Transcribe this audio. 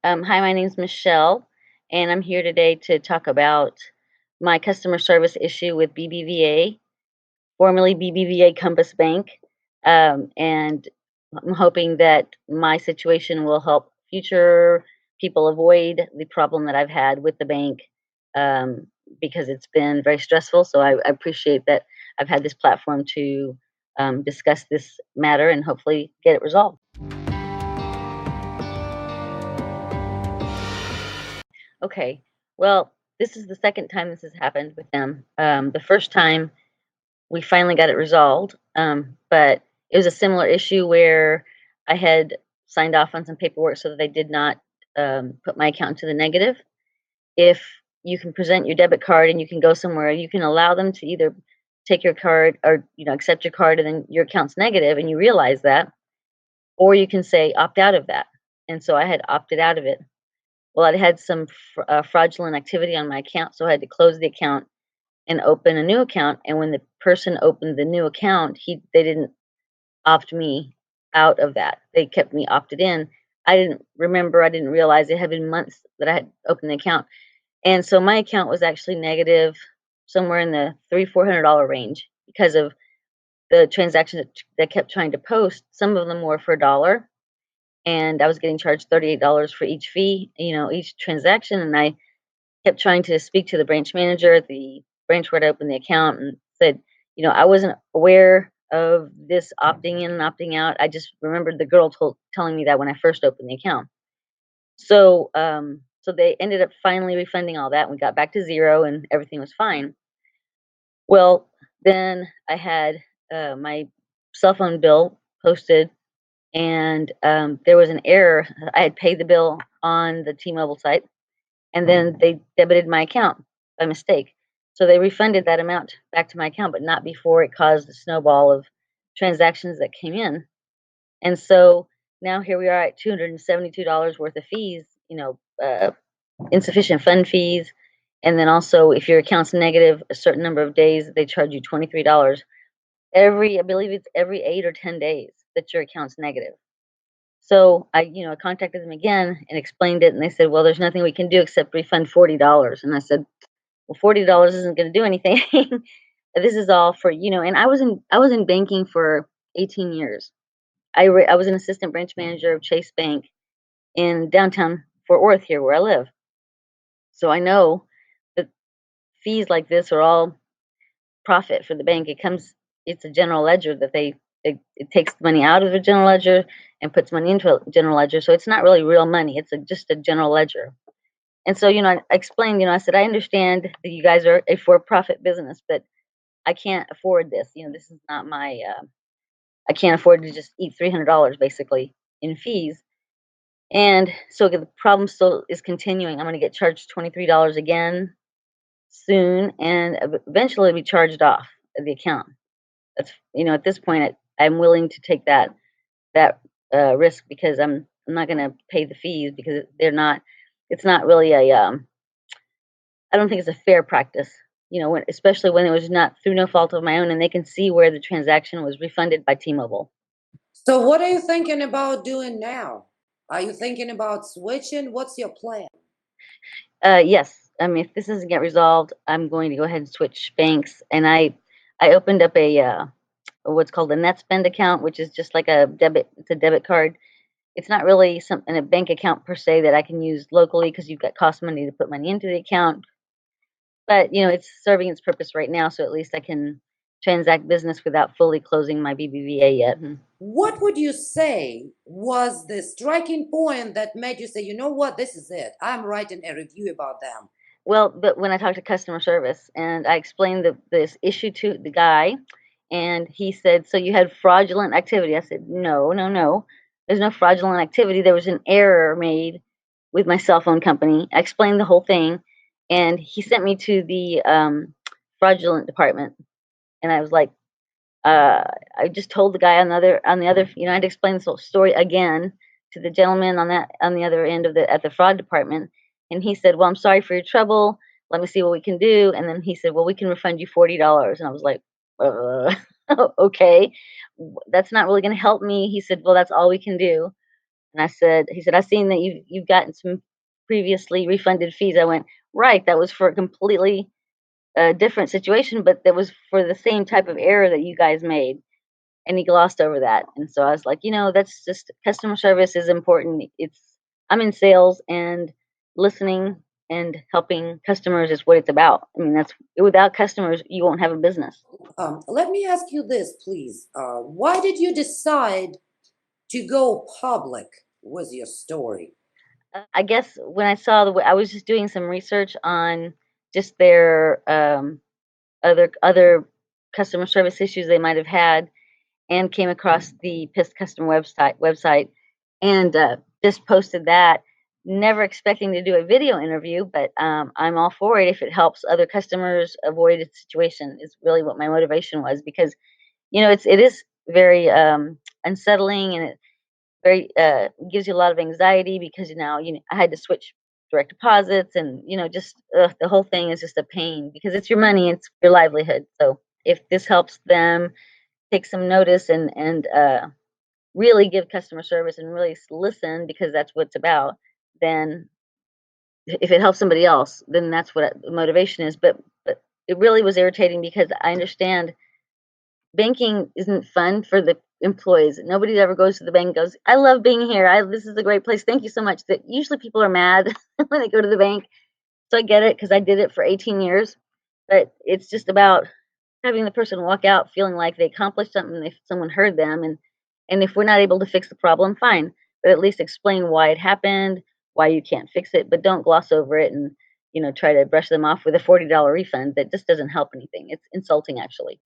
Hi, my name's Michelle, and I'm here today to talk about my customer service issue with BBVA, formerly BBVA Compass Bank. And I'm hoping that my situation will help future people avoid the problem that I've had with the bank, um, because it's been very stressful. So I appreciate that I've had this platform to discuss this matter and hopefully get it resolved. Okay. Well, this is the second time this has happened with them. The first time we finally got it resolved, but it was a similar issue where I had signed off on some paperwork so that they did not put my account into the negative. If you can present your debit card and you can go somewhere, you can allow them to either take your card or accept your card and then your account's negative and you realize that, or you can say opt out of that. And so I had opted out of it. Well, I had some fraudulent activity on my account, so I had to close the account and open a new account. And when the person opened the new account, they didn't opt me out of that. They kept me opted in. I didn't remember. I didn't realize it had been months that I had opened the account, and so my account was actually negative, somewhere in the $300-400 range because of the transactions that they kept trying to post. Some of them were for $1, and I was getting charged $38 for each fee, each transaction. And I kept trying to speak to the branch manager at the branch where I opened the account and said, I wasn't aware of this opting in and opting out. I just remembered the girl telling me that when I first opened the account. So they ended up finally refunding all that. And we got back to zero and everything was fine. Well, then I had my cell phone bill posted, and there was an error. I had paid the bill on the T-Mobile site, and then they debited my account by mistake. So they refunded that amount back to my account, but not before it caused a snowball of transactions that came in. And so now here we are at $272 worth of fees, insufficient fund fees. And then also, if your account's negative a certain number of days, they charge you $23. I believe it's every 8 or 10 days that your account's negative. So I contacted them again and explained it, and they said, "Well, there's nothing we can do except refund $40." And I said, "Well, $40 isn't going to do anything. This is all for." And I was in banking for 18 years. I was an assistant branch manager of Chase Bank in downtown Fort Worth, here where I live. So I know that fees like this are all profit for the bank. It's a general ledger that it takes money out of the general ledger and puts money into a general ledger. So it's not really real money. It's just a general ledger. And so, I explained, I said, I understand that you guys are a for-profit business, but I can't afford this. This is not I can't afford to just eat $300 basically in fees. And so the problem still is continuing. I'm going to get charged $23 again soon, and eventually be charged off of the account. That's at this point, I'm willing to take that risk because I'm not going to pay the fees because they're not. It's not really I don't think it's a fair practice. Especially when it was not through no fault of my own, and they can see where the transaction was refunded by T-Mobile. So what are you thinking about doing now? Are you thinking about switching? What's your plan? Yes, I mean, if this doesn't get resolved, I'm going to go ahead and switch banks. And I opened up what's called a net spend account, which is just like a debit. It's a debit card. It's not really something a bank account per se that I can use locally because you've got cost money to put money into the account. But it's serving its purpose right now, so at least I can transact business without fully closing my BBVA yet. What would you say was the striking point that made you say, you know what, this is it? I'm writing a review about them. Well, but when I talked to customer service and I explained this issue to the guy, and he said, "So you had fraudulent activity?" I said, "No, no, no. There's no fraudulent activity. There was an error made with my cell phone company." I explained the whole thing, and he sent me to the fraudulent department, and I was like, I just told the guy on the other, I had to explain this whole story again to the gentleman on the other end at the fraud department, and he said, "Well, I'm sorry for your trouble. Let me see what we can do." And then he said, "Well, we can refund you $40." And I was like, "Okay, that's not really going to help me." He said, "Well, that's all we can do." And I said, he said, "I've seen that you've gotten some previously refunded fees." I went, "Right, that was for a completely different situation, but that was for the same type of error that you guys made." And he glossed over that. And so I was like, that's just customer service is important. I'm in sales, and listening and helping customers is what it's about. I mean, that's without customers, you won't have a business. Let me ask you this, please. Why did you decide to go public with your story? I guess when I saw I was just doing some research on just their other customer service issues they might have had, and came across the Pissed Customer website, and just posted that, never expecting to do a video interview, but I'm all for it if it helps other customers avoid a situation. Is really what my motivation was, because it is very unsettling, and it very gives you a lot of anxiety, because I had to switch direct deposits, and just the whole thing is just a pain, because it's your money, it's your livelihood. So if this helps them take some notice, and really give customer service and really listen, because that's what it's about, then if it helps somebody else, then that's what the motivation is. But it really was irritating, because I understand banking isn't fun for the employees. Nobody ever goes to the bank and goes, "I love being here. This is a great place. Thank you so much." That usually people are mad when they go to the bank. So I get it, because I did it for 18 years. But it's just about having the person walk out feeling like they accomplished something, if someone heard them, and if we're not able to fix the problem, fine, but at least explain why it happened, why you can't fix it, but don't gloss over it, and try to brush them off with a $40 refund. That just doesn't help anything. It's insulting, actually.